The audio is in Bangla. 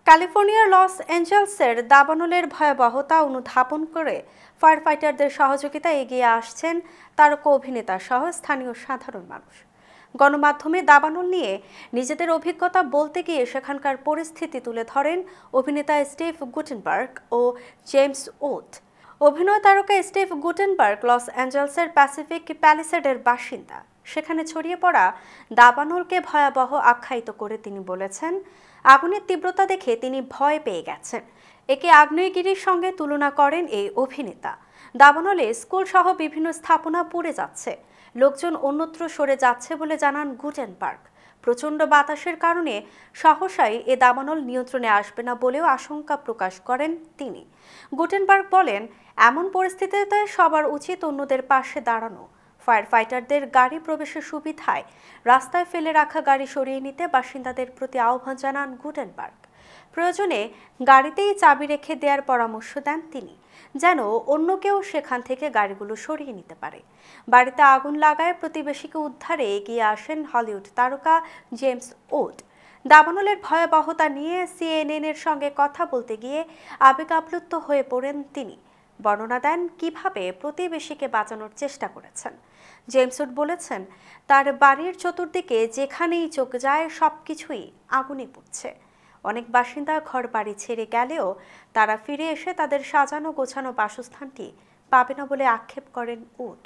ক্যালিফোর্নিয়ার লস অ্যাঞ্জেলসের দাবানলের ভয়াবহতা অনুধাবন করে ফায়ার ফাইটারদের সহযোগিতায় এগিয়ে আসছেন তারকা অভিনেতা সহ স্থানীয় সাধারণ মানুষ। গণমাধ্যমে দাবানল নিয়ে নিজেদের অভিজ্ঞতা বলতে গিয়ে সেখানকার পরিস্থিতি তুলে ধরেন অভিনেতা স্টিভ গুটেনবার্গ ও জেমস ওথ। অভিনয় তারকা স্টিভ গুটেনবার্গ লস অ্যাঞ্জেলসের প্যাসিফিক প্যালিসেডের বাসিন্দা। সেখানে ছড়িয়ে পড়া দাবানলকে ভয়াবহ আখ্যায়িত করে তিনি বলেছেন, আগুনের তীব্রতা দেখে তিনি ভয় পেয়ে গেছেন। একে আগ্নেয়গিরির সঙ্গে তুলনা করেন এই অভিনেতা। দাবানলে স্কুল সহ বিভিন্ন স্থাপনা পুড়ে যাচ্ছে, লোকজন অন্যত্র সরে যাচ্ছে বলে জানান গুটেনবার্গ। প্রচণ্ড বাতাসের কারণে সহসাই এ দাবানল নিয়ন্ত্রণে আসবে না বলেও আশঙ্কা প্রকাশ করেন তিনি। গুটেনবার্গ বলেন, এমন পরিস্থিতিতে সবার উচিত অন্যদের পাশে দাঁড়ানো। ফায়ার ফাইটারদের গাড়ি প্রবেশের সুবিধায় রাস্তায় ফেলে রাখা গাড়ি সরিয়ে নিতে বাসিন্দাদের প্রতি আহ্বান জানান গুটেনবার্গ। প্রয়োজনে গাড়িতেই চাবি রেখে দেওয়ার পরামর্শ দেন তিনি, যেন অন্য কেউ সেখান থেকে গাড়িগুলো সরিয়ে নিতে পারে। বাড়িতে আগুন লাগায় প্রতিবেশীকে উদ্ধারে এগিয়ে আসেন হলিউড তারকা জেমস ওড। দাবানলের ভয়াবহতা নিয়ে সিএনএন-এর সঙ্গে কথা বলতে গিয়ে আবেগ আপ্লুত হয়ে পড়েন তিনি। বর্ণনা দেন কিভাবে প্রতিবেশীকে বাঁচানোর চেষ্টা করেছেন। জেমস ওড বলেছেন, তার বাড়ির চতুর্দিকে যেখানেই চোখ যায় সবকিছুই আগুনে পুড়ছে। অনেক বাসিন্দা ঘর বাড়ি ছেড়ে গেলেও তারা ফিরে এসে তাদের সাজানো গোছানো বাসস্থানটি পাবে না বলে আক্ষেপ করেন উড।